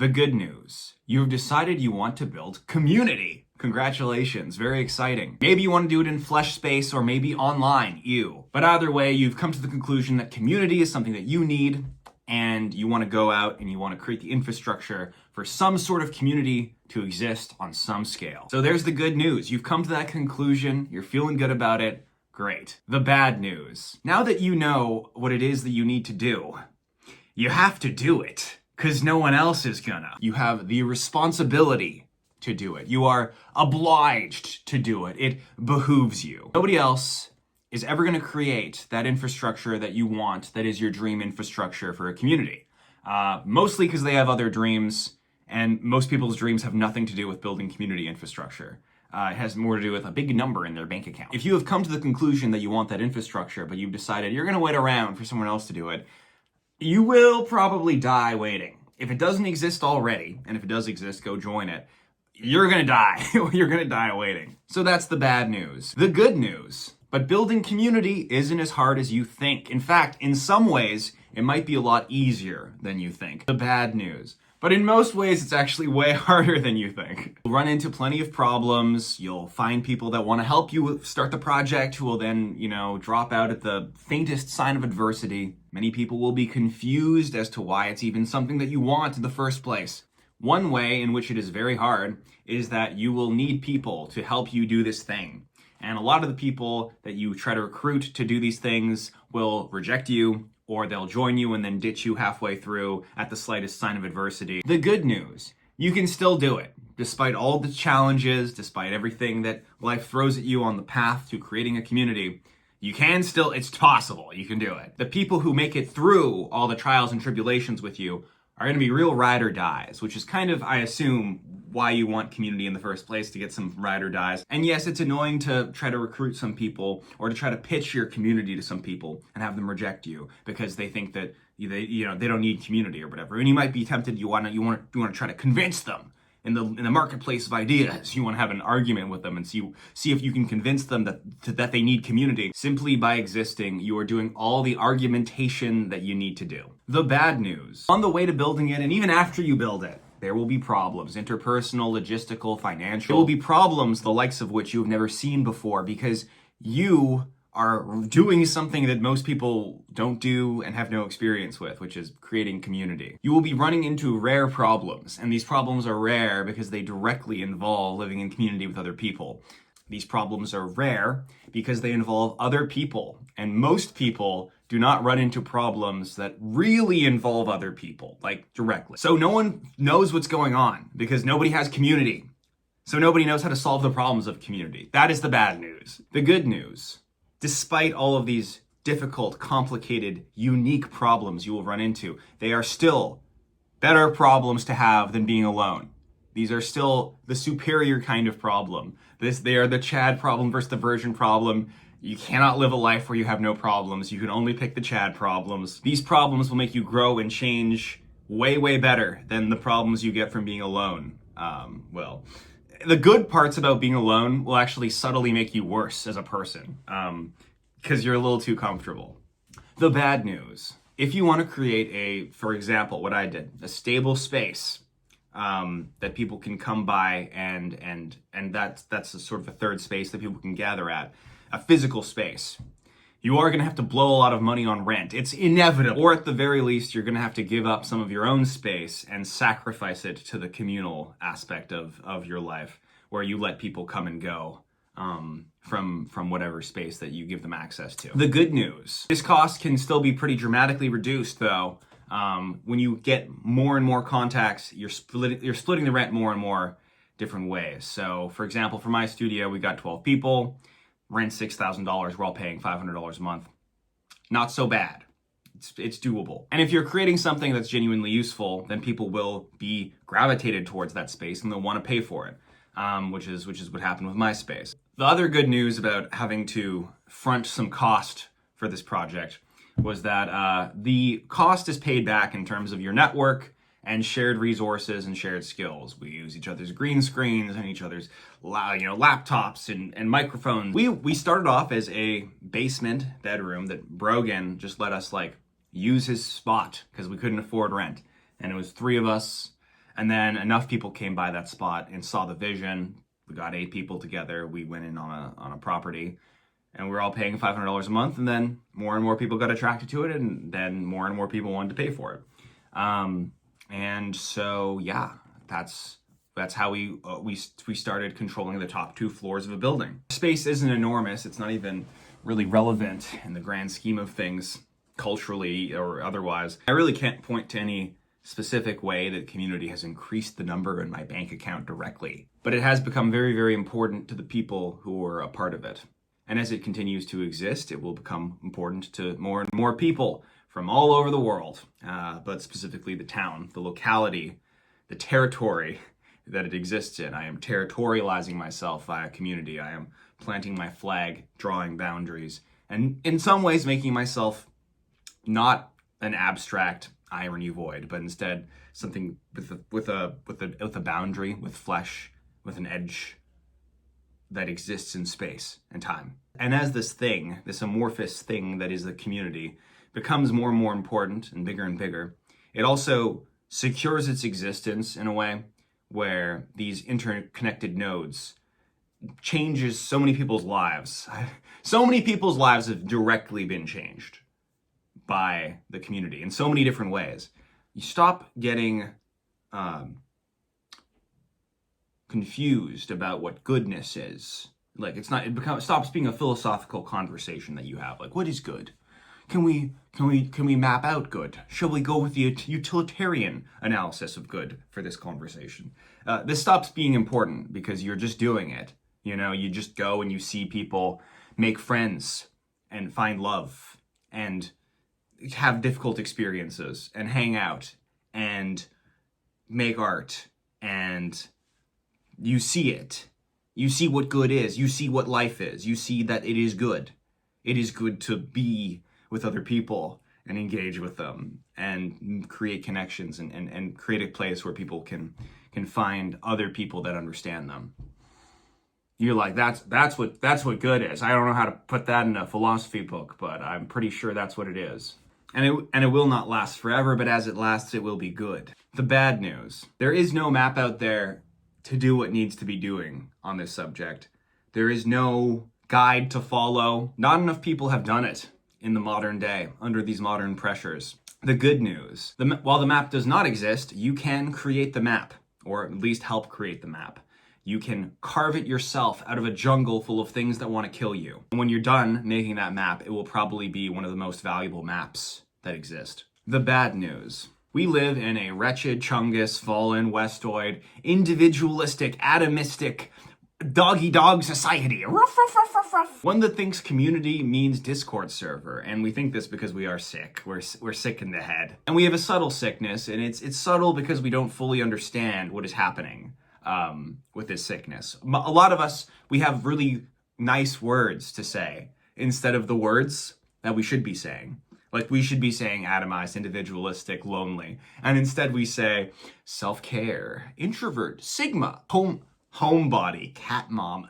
The good news, you've decided you want to build community. Congratulations, very exciting. Maybe you want to do it in flesh space or maybe online, ew. But either way, you've come to the conclusion that community is something that you need and you want to go out and you want to create the infrastructure for some sort of community to exist on some scale. So there's the good news. You've come to that conclusion. You're feeling good about it. Great. The bad news. Now that you know what it is that you need to do, you have to do it because no one else is gonna. You have the responsibility to do it. You are obliged to do it. It behooves you. Nobody else is ever going to create that infrastructure that you want, that is your dream infrastructure for a community. Mostly because they have other dreams, and most people's dreams have nothing to do with building community infrastructure. It has more to do with a big number in their bank account. If you have come to the conclusion that you want that infrastructure, but you've decided you're going to wait around for someone else to do it, you will probably die waiting. If it doesn't exist already, and if it does exist, go join it, you're going to die. You're going to die waiting. So that's the bad news. The good news. But building community isn't as hard as you think. In fact, in some ways, it might be a lot easier than you think. The bad news. But in most ways, it's actually way harder than you think. You'll run into plenty of problems. You'll find people that want to help you start the project who will then, drop out at the faintest sign of adversity. Many people will be confused as to why it's even something that you want in the first place. One way in which it is very hard is that you will need people to help you do this thing. And a lot of the people that you try to recruit to do these things will reject you, or they'll join you and then ditch you halfway through at the slightest sign of adversity. The good news, you can still do it. Despite all the challenges, despite everything that life throws at you on the path to creating a community, you can still, it's possible, you can do it. The people who make it through all the trials and tribulations with you are going to be real ride or dies, which is kind of, I assume, why you want community in the first place, to get some ride or dies. And yes, it's annoying to try to recruit some people or to try to pitch your community to some people and have them reject you because they think that they don't need community or whatever. And you might be tempted, you want to try to convince them in the marketplace of ideas. You want to have an argument with them and see if you can convince them that they need community. Simply by existing, you are doing all the argumentation that you need to do. The bad news. On the way to building it, and even after you build it, there will be problems, interpersonal, logistical, financial. There will be problems the likes of which you have never seen before because you are doing something that most people don't do and have no experience with, which is creating community. You will be running into rare problems, and these problems are rare because they directly involve living in community with other people. These problems are rare because they involve other people, and most people do not run into problems that really involve other people, like directly. So no one knows what's going on because nobody has community. So nobody knows how to solve the problems of community. That is the bad news. The good news. Despite all of these difficult, complicated, unique problems you will run into, they are still better problems to have than being alone. These are still the superior kind of problem. They are the Chad problem versus the version problem. You cannot live a life where you have no problems. You can only pick the Chad problems. These problems will make you grow and change way, way better than the problems you get from being alone. The good parts about being alone will actually subtly make you worse as a person, because you're a little too comfortable. The bad news, if you want to create for example, what I did, a stable space that people can come by and that's a sort of a third space that people can gather at, a physical space. You are going to have to blow a lot of money on rent. It's inevitable. Or at the very least, you're going to have to give up some of your own space and sacrifice it to the communal aspect of your life, where you let people come and go from whatever space that you give them access to. The good news, this cost can still be pretty dramatically reduced, though. When you get more and more contacts, you're splitting the rent more and more different ways. So, for example, for my studio, we got 12 people. Rent $6,000, we're all paying $500 a month. Not so bad. It's doable. And if you're creating something that's genuinely useful, then people will be gravitated towards that space and they'll want to pay for it, which is what happened with my space. The other good news about having to front some cost for this project was that the cost is paid back in terms of your network and shared resources and shared skills. We use each other's green screens and each other's laptops and microphones. We started off as a basement bedroom that Brogan just let us use his spot because we couldn't afford rent. And it was 3 of us And then enough people came by that spot and saw the vision. We got 8 people together. We went in on a property, and we were all paying $500 a month. And then more and more people got attracted to it, and then more and more people wanted to pay for it. And so, yeah, that's how we started controlling the top 2 floors of a building. Space isn't enormous. It's not even really relevant in the grand scheme of things, culturally or otherwise. I really can't point to any specific way that community has increased the number in my bank account directly, but it has become very, very important to the people who are a part of it. And as it continues to exist, it will become important to more and more people from all over the world, but specifically the town, the locality, the territory that it exists in. I am territorializing myself via community. I am planting my flag, drawing boundaries, and in some ways making myself not an abstract irony void, but instead something with a boundary, with flesh, with an edge that exists in space and time. And as this thing, this amorphous thing that is the community, becomes more and more important and bigger, it also secures its existence in a way where these interconnected nodes changes so many people's lives. So many people's lives have directly been changed by the community in so many different ways. You stop getting confused about what goodness is. Like it stops being a philosophical conversation that you have. Like, what is good? Can we map out good? Shall we go with the utilitarian analysis of good for this conversation? This stops being important because you're just doing it. You know, you just go and you see people make friends and find love and have difficult experiences and hang out and make art, and you see it. You see what good is. You see what life is. You see that it is good. It is good to be with other people and engage with them and create connections and create a place where people can find other people that understand them. You're like, that's what good is. I don't know how to put that in a philosophy book, but I'm pretty sure that's what it is. And it will not last forever, but as it lasts, it will be good. The bad news: there is no map out there to do what needs to be doing on this subject. There is no guide to follow. Not enough people have done it in the modern day, under these modern pressures. The good news: while the map does not exist, you can create the map, or at least help create the map. You can carve it yourself out of a jungle full of things that want to kill you. And when you're done making that map, it will probably be one of the most valuable maps that exist. The bad news: we live in a wretched, Chungus, fallen, Westoid, individualistic, atomistic, dog-eat-dog society. Ruff, ruff, ruff, ruff, ruff. One that thinks community means Discord server, and we think this because we are sick. We're sick in the head. And we have a subtle sickness, and it's subtle because we don't fully understand what is happening with this sickness. A lot of us, we have really nice words to say instead of the words that we should be saying. Like, we should be saying atomized, individualistic, lonely. And instead we say self-care, introvert, sigma, homebody, cat mom.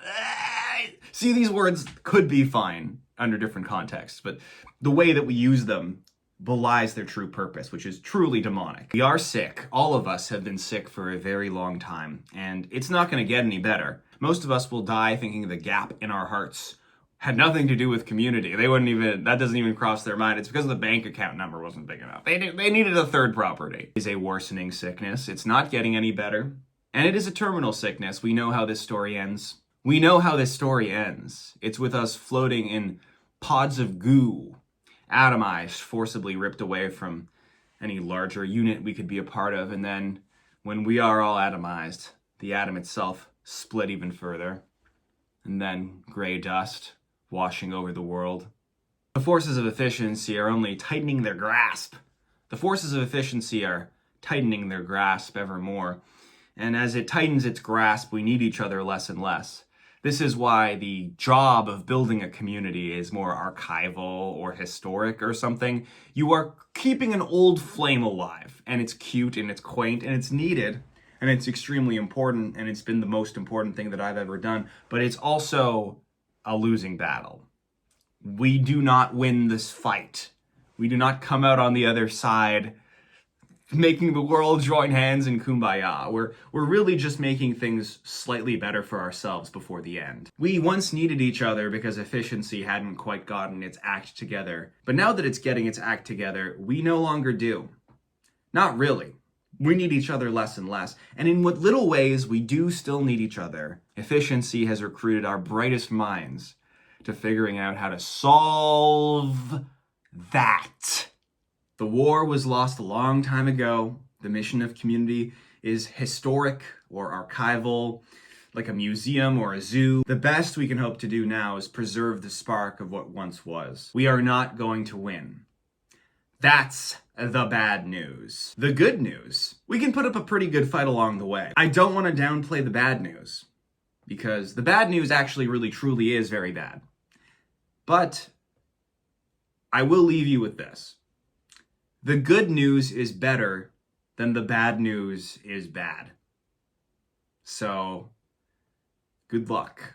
See, these words could be fine under different contexts, but the way that we use them belies their true purpose, which is truly demonic. We are sick. All of us have been sick for a very long time, and it's not going to get any better. Most of us will die thinking the gap in our hearts had nothing to do with community. That doesn't even cross their mind. It's because the bank account number wasn't big enough. They needed a third property. It is a worsening sickness. It's not getting any better. And it is a terminal sickness. We know how this story ends. It's with us floating in pods of goo, atomized, forcibly ripped away from any larger unit we could be a part of. And then when we are all atomized, the atom itself split even further. And then gray dust washing over the world. The forces of efficiency are only tightening their grasp. Evermore. And as it tightens its grasp, we need each other less and less. This is why the job of building a community is more archival or historic or something. You are keeping an old flame alive, and it's cute and it's quaint and it's needed and it's extremely important, and it's been the most important thing that I've ever done, but it's also a losing battle. We do not win this fight. We do not come out on the other side making the world join hands in kumbaya. We're really just making things slightly better for ourselves before the end. We once needed each other because efficiency hadn't quite gotten its act together. But now that it's getting its act together, we no longer do. Not really. We need each other less and less. And in what little ways we do still need each other, efficiency has recruited our brightest minds to figuring out how to solve that. The war was lost a long time ago. The mission of community is historic or archival, like a museum or a zoo. The best we can hope to do now is preserve the spark of what once was. We are not going to win. That's the bad news. The good news, we can put up a pretty good fight along the way. I don't want to downplay the bad news, because the bad news actually really truly is very bad. But I will leave you with this. The good news is better than the bad news is bad. So, good luck.